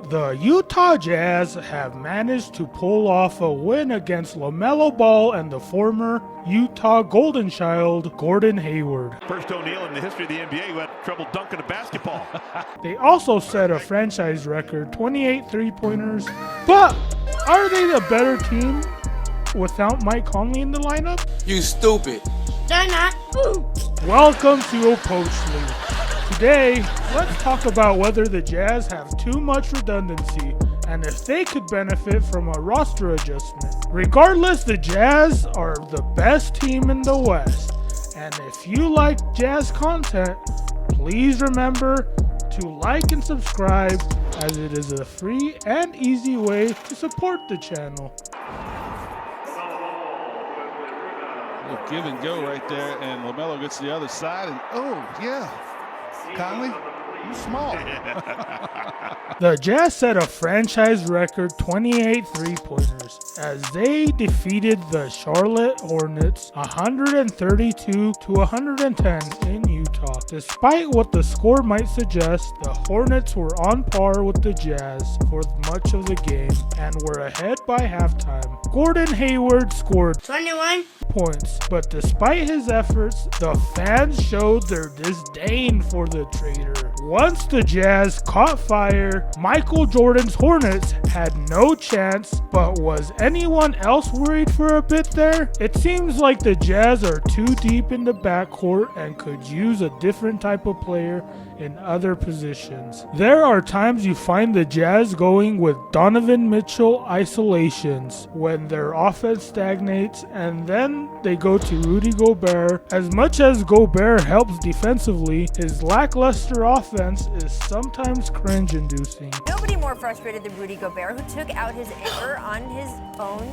The Utah Jazz have managed to pull off a win against LaMelo Ball and the former Utah Golden Child, Gordon Hayward. First O'Neal in the history of the NBA who had trouble dunking a basketball. They also set a franchise record, 28 three-pointers. But are they the better team without Mike Conley in the lineup? You stupid. They're not. Welcome to Poach League. Today, let's talk about whether the Jazz have too much redundancy and if they could benefit from a roster adjustment. Regardless, the Jazz are the best team in the West. And if you like Jazz content, please remember to like and subscribe, as it is a free and easy way to support the channel. Little give and go right there, and LaMelo gets to the other side, and oh yeah, Conley, you small. The Jazz set a franchise record 28 three-pointers as they defeated the Charlotte Hornets 132 to 110 in Utah. Despite what the score might suggest, the Hornets were on par with the Jazz for much of the game and were ahead by halftime. Gordon Hayward scored 21 points, but despite his efforts, the fans showed their disdain for the traitor. Once the Jazz caught fire, Michael Jordan's Hornets had no chance, but was anyone else worried for a bit there? It seems like the Jazz are too deep in the backcourt and could use a different type of player in other positions. There are times you find the Jazz going with Donovan Mitchell isolations when their offense stagnates, and then they go to Rudy Gobert. As much as Gobert helps defensively, his lackluster offense is sometimes cringe-inducing. Nobody more frustrated than Rudy Gobert, who took out his anger on his own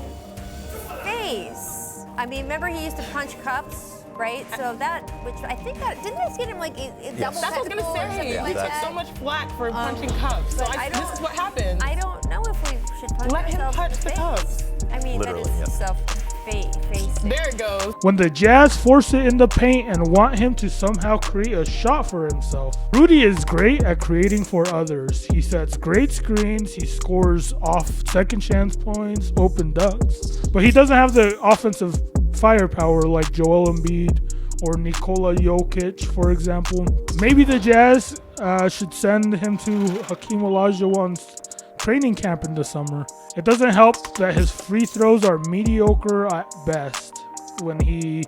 face. I mean, remember he used to punch cups, right? So that, which I think that, didn't this get him like a double That's what I was technical or gonna say. something like We took that? so much flack for punching cups. So this is what happened. I don't know if we should punch Let him ourselves punch in the face. cups. I mean, Literally, that yep. is self-facing. There it goes. When the Jazz force it in the paint and want him to somehow create a shot for himself, Rudy is great at creating for others. He sets great screens, he scores off second chance points, open dunks, but he doesn't have the offensive firepower like Joel Embiid or Nikola Jokic, for example. Maybe the Jazz should send him to Hakeem Olajuwon's training camp in the summer. It doesn't help that his free throws are mediocre at best when he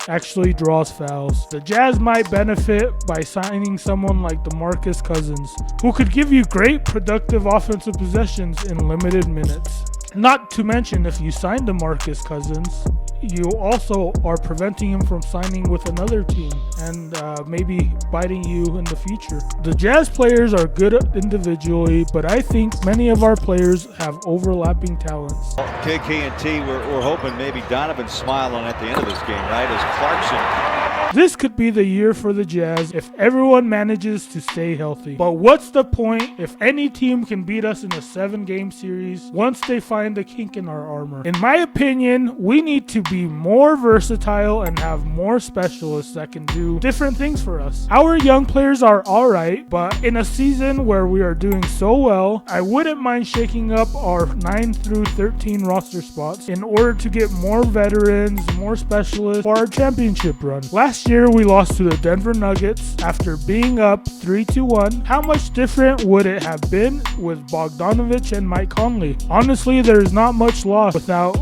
actually draws fouls. The Jazz might benefit by signing someone like DeMarcus Cousins, who could give you great productive offensive possessions in limited minutes. Not to mention, if you sign DeMarcus Cousins, you also are preventing him from signing with another team and maybe biting you in the future. The Jazz players are good individually, but I think many of our players have overlapping talents. KK&T, we're hoping maybe Donovan's smiling at the end of this game, right? As Clarkson. This could be the year for the Jazz if everyone manages to stay healthy. But what's the point if any team can beat us in a 7-game series once they find the kink in our armor? In my opinion, we need to be more versatile and have more specialists that can do different things for us. Our young players are alright, but in a season where we are doing so well, I wouldn't mind shaking up our 9 through 13 roster spots in order to get more veterans, more specialists for our championship run. Last year we lost to the Denver Nuggets after being up 3-1. How much different would it have been with Bogdanovich and Mike Conley? Honestly, there's not much lost without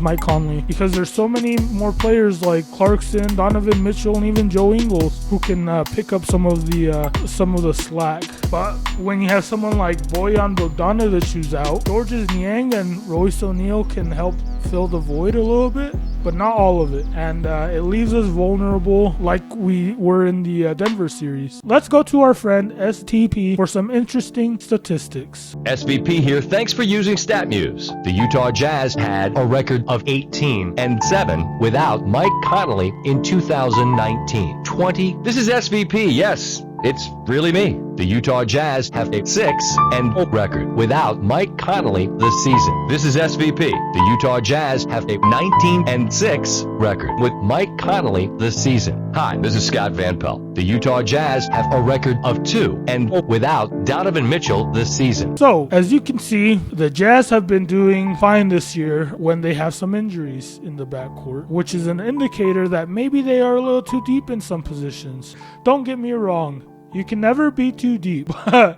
Mike Conley, because there's so many more players like Clarkson, Donovan Mitchell, and even Joe Ingles who can pick up some of the slack. But when you have someone like Bojan Bogdanovic who's out, Georges Niang and Royce O'Neal can help fill the void a little bit, but not all of it, and it leaves us vulnerable like we were in the Denver series. Let's go to our friend STP for some interesting statistics. SVP here. Thanks for using StatMuse. The Utah Jazz had a record of 18-7 without Mike Conley in 2019. This is SVP. Yes, it's really me. The Utah Jazz have a 6-0 record without Mike Conley this season. This is SVP. The Utah Jazz have a 19-6 record with Mike Conley this season. Hi, this is Scott Van Pelt. The Utah Jazz have a record of 2-0 without Donovan Mitchell this season. So, as you can see, the Jazz have been doing fine this year when they have some injuries in the backcourt, which is an indicator that maybe they are a little too deep in some positions. Don't get me wrong. You can never be too deep.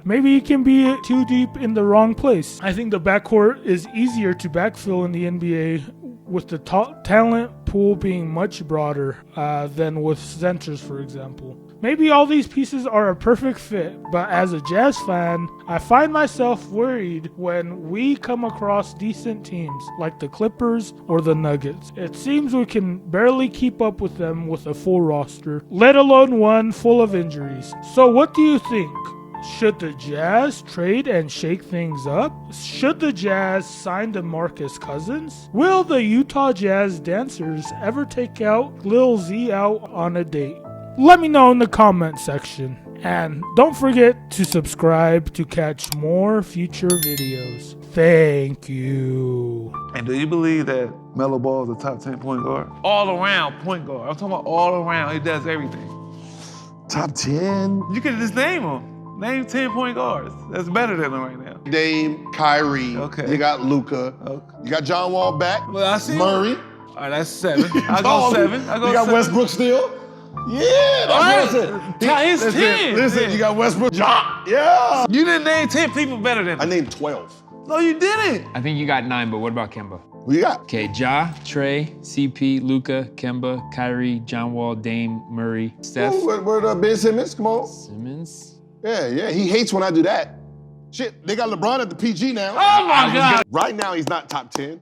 Maybe you can be too deep in the wrong place. I think the backcourt is easier to backfill in the NBA with the talent pool being much broader than with centers, for example. Maybe all these pieces are a perfect fit, but as a Jazz fan, I find myself worried when we come across decent teams like the Clippers or the Nuggets. It seems we can barely keep up with them with a full roster, let alone one full of injuries. So what do you think? Should the Jazz trade and shake things up? Should the Jazz sign DeMarcus Cousins? Will the Utah Jazz dancers ever take out Lil Z out on a date? Let me know in the comment section. And don't forget to subscribe to catch more future videos. Thank you. And do you believe that Melo Ball is a top 10 point guard? All around point guard. I'm talking about all around. He does everything. Top 10? You can just name them. Name 10 point guards. That's better than him right now. Dame, Kyrie. Okay. You got Luka. Okay. You got John Wall back. Well, I see. Murray. All right, that's 7. I go 7. You got Westbrook still? Yeah, that's what I said. It's 10. Listen, you got Westbrook. Yeah. You didn't name 10 people better than him. I named 12. No, you didn't. I think you got 9, but what about Kemba? Who you got? Okay, Ja, Trey, CP, Luka, Kemba, Kyrie, John Wall, Dame, Murray, Steph. Where Ben Simmons? Come on. Simmons. Yeah. He hates when I do that. Shit, they got LeBron at the PG now. Oh my God. Right now, he's not top 10.